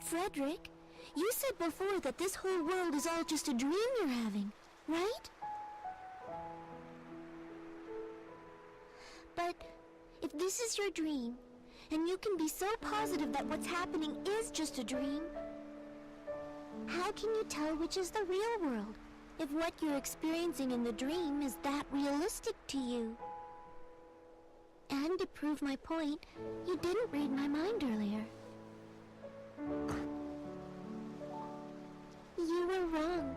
Frederick, you said before that this whole world is all just a dream you're having, right? But if this is your dream, and you can be so positive that what's happening is just a dream, how can you tell which is the real world, if what you're experiencing in the dream is that realistic to you? And to prove my point, you didn't read my mind earlier. You were wrong.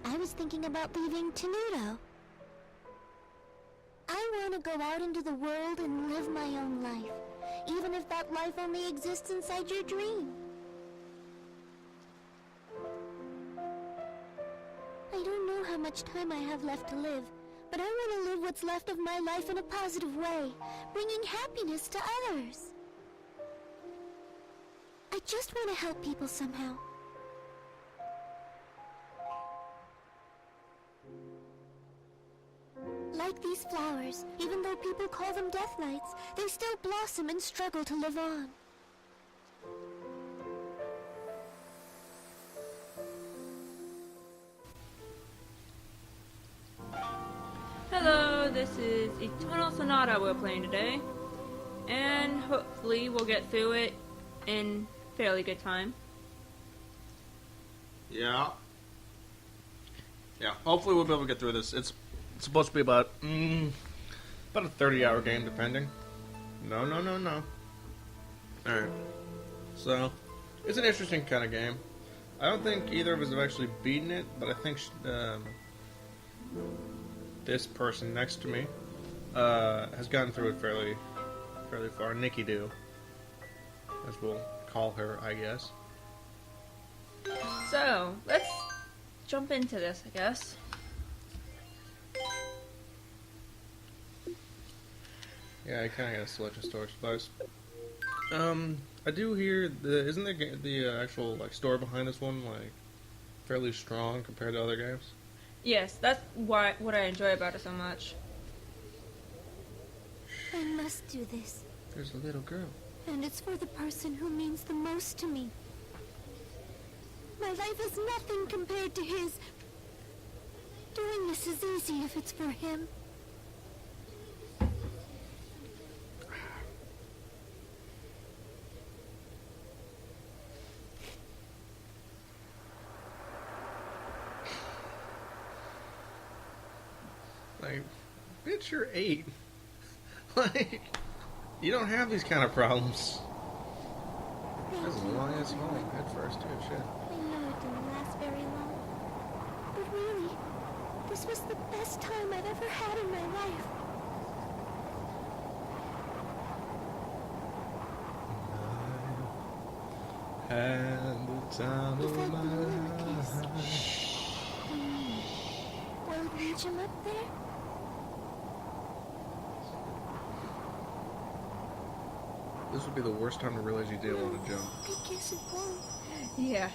I was thinking about leaving Tenuto. I want to go out into the world and live my own life, even if that life only exists inside your dream. I don't know how much time I have left to live, but I want to live what's left of my life in a positive way, bringing happiness to others. I just want to help people somehow. Like these flowers, even though people call them death lights, they still blossom and struggle to live on. Hello, this is Eternal Sonata we're playing today, and hopefully we'll get through it in fairly good time. Yeah, hopefully we'll be able to get through this. It's supposed to be about a 30-hour game, depending. No. Alright. So, it's an interesting kind of game. I don't think either of us have actually beaten it, but I think this person next to me has gotten through it fairly far. Nikki do, as we'll call her, I guess. So, let's jump into this, I guess. Yeah, I kind of got a selection storage device. I do hear isn't the actual store behind this one fairly strong compared to other games? Yes, that's what I enjoy about it so much. I must do this. There's a little girl. And it's for the person who means the most to me. My life is nothing compared to his. Doing this is easy if it's for him. Bitch, you're 8. You don't have these kind of problems. This is a long ass home at first, too. Shit. I know it didn't last very long. But really, this was the best time I've ever had in my life. Had the time If of I my blew him a kiss. life. Will it reach him up there? This would be the worst time to realize you didn't want to jump. I guess it won't. Yeah.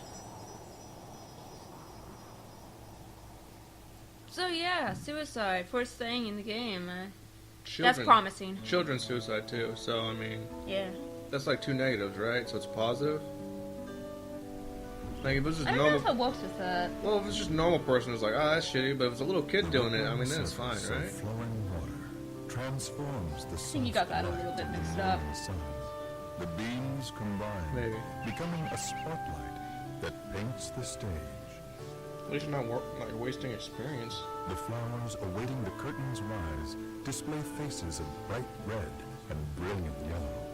So yeah, suicide, first thing in the game. That's promising. Children's suicide, too. So, I mean... Yeah. That's like 2 negatives, right? So it's positive? Like, if it was just I don't normal... know if it works with that. Well, if it's just a normal person, it's like, oh, that's shitty. But if it's a little kid doing it, I mean, then it's fine, right? Flowing water transforms the I think you got that a little bit mixed up. The beams combine, Maybe. becoming a spotlight that paints the stage. At least you're not wasting experience. The flowers awaiting the curtain's rise display faces of bright red and brilliant yellow.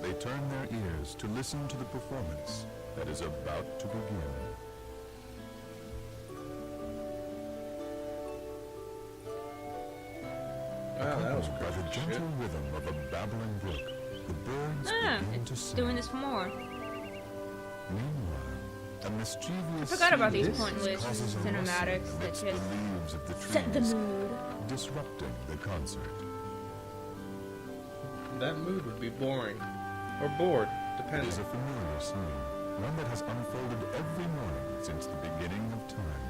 They turn their ears to listen to the performance that is about to begin. Wow, that was By the crazy gentle shit. rhythm of a babbling brook, the birds begin to It's sing. doing this for more. Meanwhile, a mischievous I forgot about these sea pointless causes a cinematics rustle that amidst just the leaves of the set the trees, mood. disrupting the concert. That mood would be boring. Or bored, It depending. is a familiar scene, one that has unfolded every morning since the beginning of time.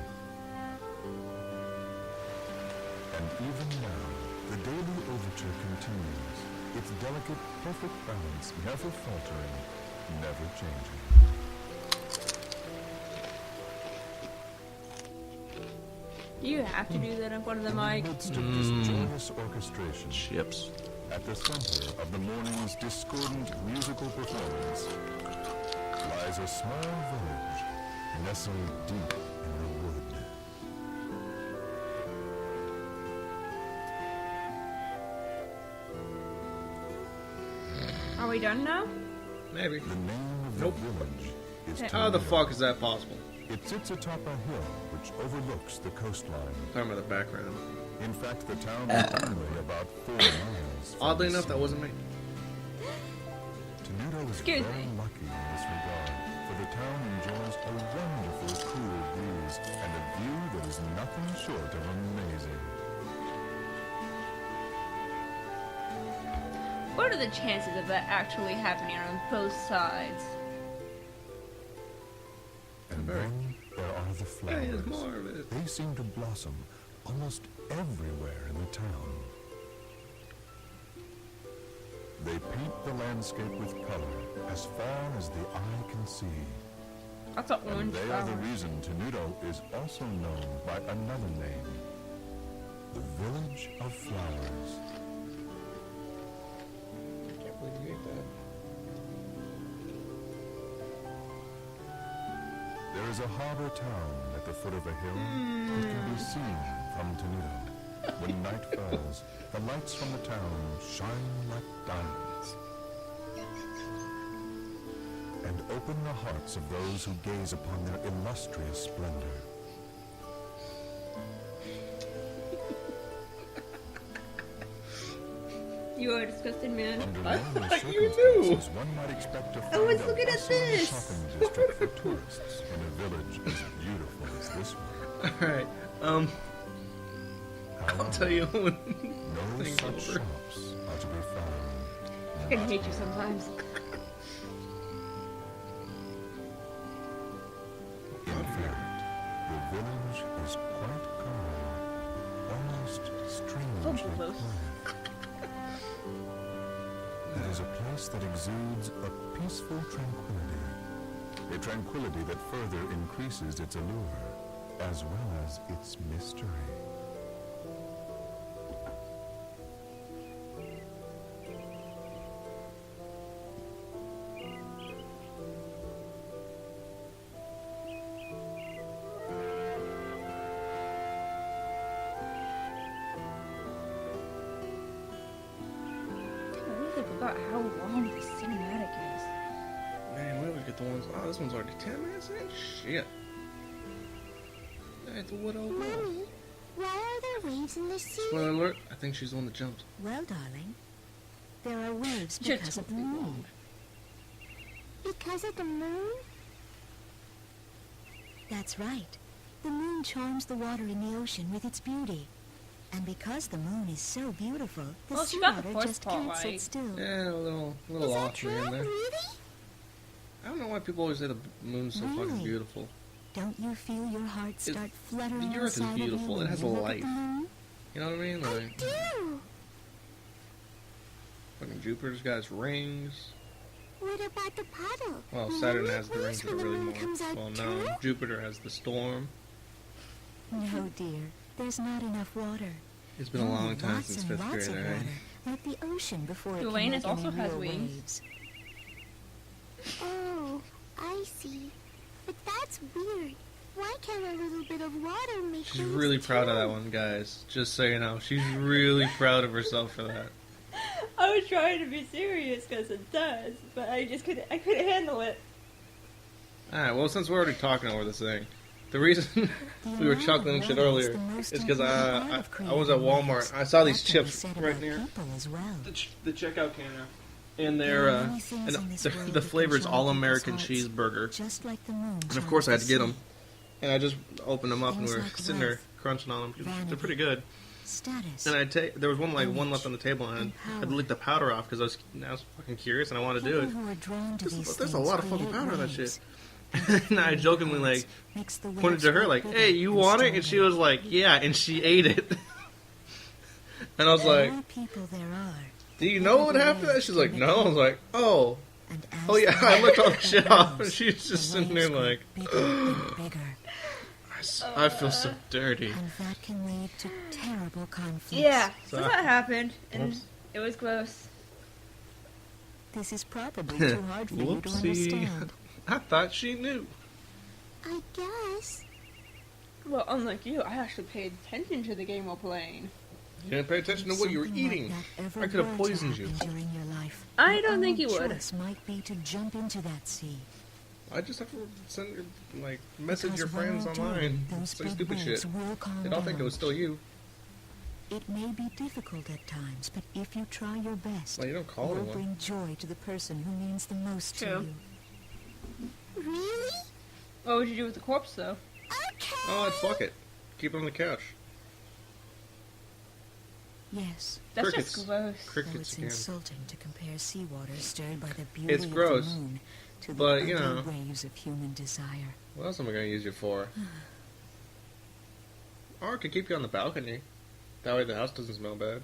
And even now, the daily overture continues, its delicate, perfect balance never faltering, never changing. Do you have to do that in front of the In the mic? midst of this joyous orchestration, Chips. at the center of the morning's discordant musical performance, lies a small village nestled deep in the wood. Are we done now? Maybe. The name of Nope. the village is Yeah. How the Toledo. fuck is that possible? It sits atop a hill which overlooks the coastline. Talking about the background. In fact, the town is only about 4 miles. from Oddly the enough, that sea. wasn't me. Toledo is Excuse very me. lucky in this regard, for the town enjoys a wonderful cool breeze and a view that is nothing short of amazing. What are the chances of that actually happening on both sides? And Very. then there are the Hey, there's flowers. more of it. They seem to blossom almost everywhere in the town. They paint the landscape with color as far as the eye can see. That's an And orange they are the flower. reason Toledo is also known by another name, the Village of Flowers. I can't believe you ate that. There is a harbor town at the foot of a hill that can be seen from Toledo. When night falls, the lights from the town shine like diamonds and open the hearts of those who gaze upon their illustrious splendor. You are a disgusting man. Under I normal thought you knew. circumstances, one might expect to find was a looking at bustling this. shopping district for tourists in a village as beautiful as this one. Alright, I'll However, tell you when no things such over. shops are to be found. I can hate you sometimes. In fact, the village is quite calm, almost strangely close. quiet. It is a place that exudes a peaceful tranquility, a tranquility that further increases its allure, as well as its mystery. I really forgot how long the cinematic is. Man, we always get the ones. Oh, this one's already 10 minutes in? Shit. Hey, it's a wood old girl. Mommy, why are there waves in the sea? Spoiler alert, I think she's the one that jumped. Well, darling, there are waves You're because of the totally moon. wrong. Because of the moon? That's right. The moon charms the water in the ocean with its beauty. And because the moon is so beautiful, the Well, she got the seawater first just part can't right. sit still. Yeah, a little Is that off true? here and there. Really? I don't know why people always say the moon's so fucking Really? beautiful. Don't you feel your heart start fluttering the Earth is inside of you beautiful. when It has you a look at life. the moon? You know what I mean? I Like, do. fucking Jupiter's got its rings. What about the puddle? Well, Will Saturn it has the make rings waves that are when the really moon more. comes out Well, too? no. Jupiter has the storm. No, dear. There's not enough water. It's been a long Only time lots since and 5th lots grade, of alright? water, like the ocean before it Uranus can make also any has real wings. waves. Oh, I see. But that's weird. Why can't a little bit of water make She's waves really proud of too? that one, guys. Just so you know. She's really proud of herself for that. I was trying to be serious because it does, but I couldn't handle it. Alright, well, since we're already talking over this thing, the reason The we were amount of chuckling and shit water earlier the most is because important part I of was at creating Walmart. waves. I saw these That can be chips said right about near people as well. the checkout counter. And There they're, are many things in this world the that flavor is can charm All-American people's cheeseburger. hearts, just like the moon And of course I had to get charms them. And I just opened them up and we Things were like sitting there wealth, crunching on them. They're vanity, pretty good. the sea. Status. And there was one image, left on the table and and I had to power. lick the powder off because I was fucking curious and I wanted to do People it. who are drawn to these There's a things lot of fucking create powder in that waves. shit. And I jokingly like Makes the pointed waves to her grow like, bigger "Hey, you and want it?" And she stronger. was like, "Yeah," and she ate it. And I was The like, more people there are, "Do you know what happened?" And she's like, "No." I was like, "Oh, and oh yeah." as the I looked all the water shit off, and grows, she's just the sitting there waves grow like, bigger and bigger. I gross. I feel so dirty. And that can lead to terrible conflicts. Yeah, so So- that happened, and Oops. it was gross. This is probably too hard for you to Whoopsie. understand. I thought she knew. I guess. Well, unlike you, I actually paid attention to the game while playing. You didn't pay attention to what you were Something like eating. that ever I could have were to poisoned you. happen during your life, I your don't think only you would. choice might be to jump into that sea. I just have to send your, message Because your when friends you do, online. those Say big stupid waves shit. will calm They all think it down. was still you. It may be difficult at times, but if you try your best, Well, you don't call you'll anyone. bring joy to the person who means the most to True. you. Really? What would you do with the corpse, though? Okay. Oh, I'd fuck it. Keep it on the couch. Yes, That's Crickets. just gross. though Crickets it's again. insulting to compare seawater stirred by the beauty It's of gross, the moon to the but, you ugly know. waves of human desire. What else am I gonna use you for? Or I could keep you on the balcony. That way the house doesn't smell bad.